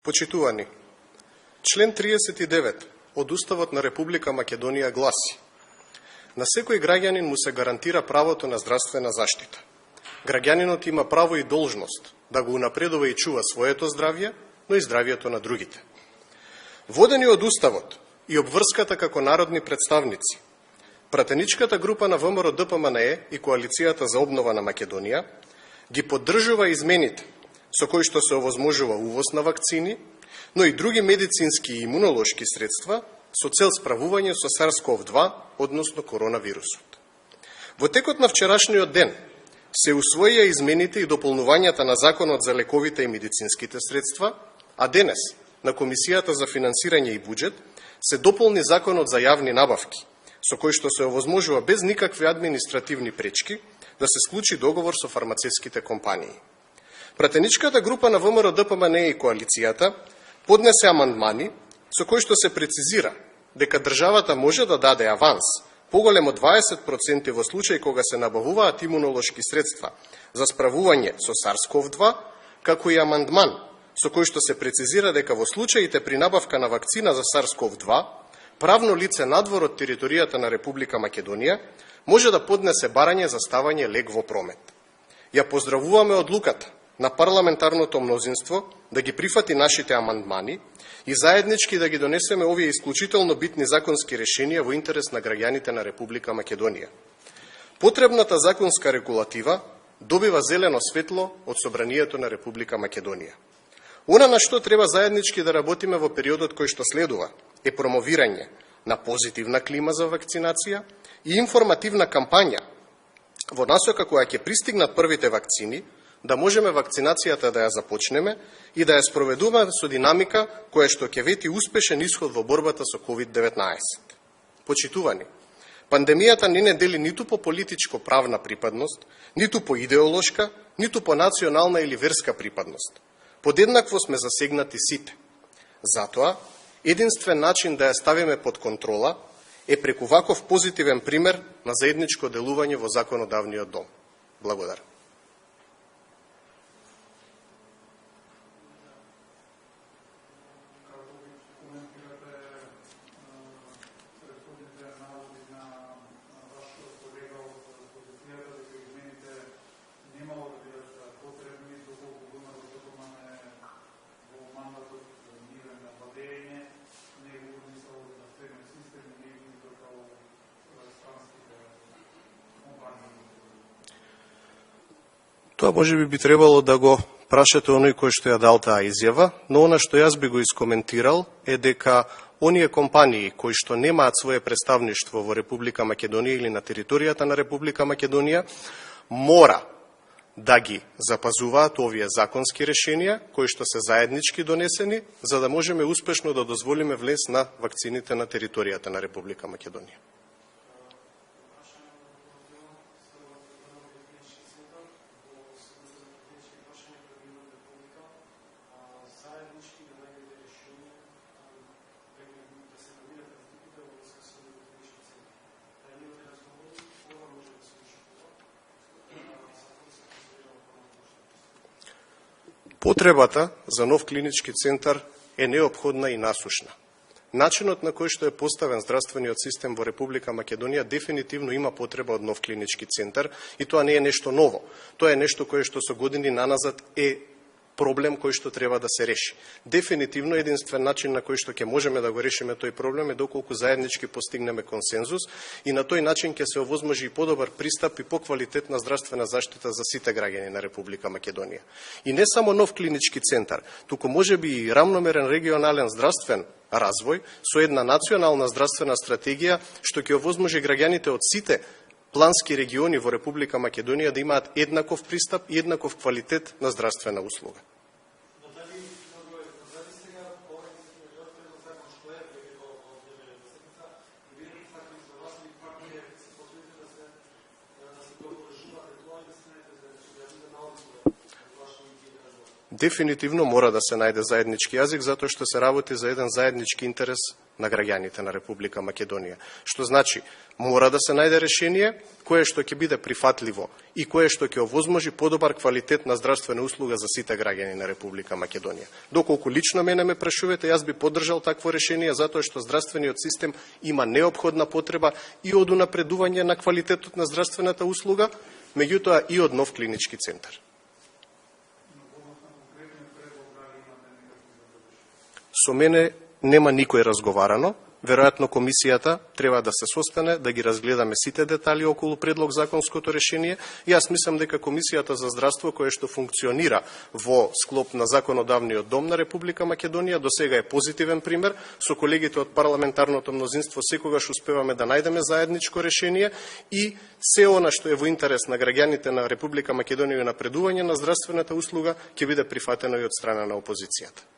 Почитувани, член 39 од Уставот на Република Македонија гласи: на секој граѓанин му се гарантира правото на здравствена заштита. Граѓанинот има право и должност да го унапредува и чува своето здравје, но и здравјето на другите. Водени од Уставот и обврската како народни представници, пратеничката група на ВМРО-ДПМНЕ и Коалицијата за обнова на Македонија ги поддржува измените со кои што се овозможува увоз на вакцини, но и други медицински и имунолошки средства со цел справување со SARS-CoV-2, односно коронавирусот. Во текот на вчерашниот ден се усвоија измените и дополнувањата на Законот за лековите и медицинските средства, а денес на Комисијата за финансирање и буџет се дополни Законот за јавни набавки, со кој што се овозможува без никакви административни пречки да се склучи договор со фармацевските компании. Пратеничката група на ВМРО-ДПМНЕ и Коалицијата поднесе амандмани со кои што се прецизира дека државата може да даде аванс поголем од 20% во случај кога се набавуваат имунолошки средства за справување со SARS-CoV-2, како и амандман со кој што се прецизира дека во случаите при набавка на вакцина за SARS-CoV-2, правно лице надвор од територијата на Република Македонија може да поднесе барање за ставање лек во промет. Ја поздравуваме одлуката на парламентарното мнозинство да ги прифати нашите амандмани и заеднички да ги донесеме овие исклучително битни законски решенија во интерес на граѓаните на Република Македонија. Потребната законска регулатива добива зелено светло од Собранието на Република Македонија. Она на што треба заеднички да работиме во периодот кој што следува е промовирање на позитивна клима за вакцинација и информативна кампања во насока која ќе пристигнат првите вакцини, да можеме вакцинацијата да ја започнеме и да ја спроведуваме со динамика која што ќе вети успешен исход во борбата со COVID-19. Почитувани, пандемијата не дели ниту по политичко-правна припадност, ниту по идеолошка, ниту по национална или верска припадност. Подеднакво сме засегнати сите. Затоа, единствен начин да ја ставиме под контрола е преку ваков позитивен пример на заедничко делување во законодавниот дом. Благодарам. Тоа може би требало да го прашате оној кој што ја дал таа изјава, но она што јас би го искоментирал е дека оние компании кои што немаат свое представништво во Република Македонија или на територијата на Република Македонија мора да ги запазуваат овие законски решенија кои што се заеднички донесени за да можеме успешно да дозволиме влез на вакцините на територијата на Република Македонија. Потребата за нов клинички центар е неопходна и насушна. Начинот на кој што е поставен здравствениот систем во Република Македонија дефинитивно има потреба од нов клинички центар и тоа не е нешто ново. Тоа е нешто кое што со години наназад е проблем кој што треба да се реши. Дефинитивно единствен начин на кој што ќе можеме да го решиме тој проблем е доколку заеднички постигнеме консензус и на тој начин ќе се овозможи и подобар пристап и поквалитетна здравствена заштита за сите граѓани на Република Македонија. И не само нов клинички центар, туку можеби и рамномерен регионален здравствен развој со една национална здравствена стратегија што ќе овозможи граѓаните од сите плански региони во Република Македонија да имаат еднаков пристап и еднаков квалитет на здравствена услуга. Дефинитивно мора да се најде заеднички јазик, затоа што се работи за еден заеднички интерес на граѓаните на Република Македонија. Што значи, мора да се најде решение кое што ќе биде прифатливо и кое што ќе овозможи подобар квалитет на здравствена услуга за сите граѓани на Република Македонија. Доколку лично мене ме прашувате, јас би поддржал такво решение, затоа што здравствениот систем има неопходна потреба и од унапредување на квалитетот на здравствената услуга, меѓутоа и од нов клинички центар. Со мене нема никој разговарано. Веројатно комисијата треба да се состане, да ги разгледаме сите детали околу предлог законското решение. Јас мислам дека Комисијата за здравство, која што функционира во склоп на законодавниот дом на Република Македонија, до сега е позитивен пример. Со колегите од парламентарното мнозинство секогаш успеваме да најдеме заедничко решение и се она што е во интерес на граѓаните на Република Македонија и напредување на здравствената услуга ќе биде прифатено и од страна на опозицијата.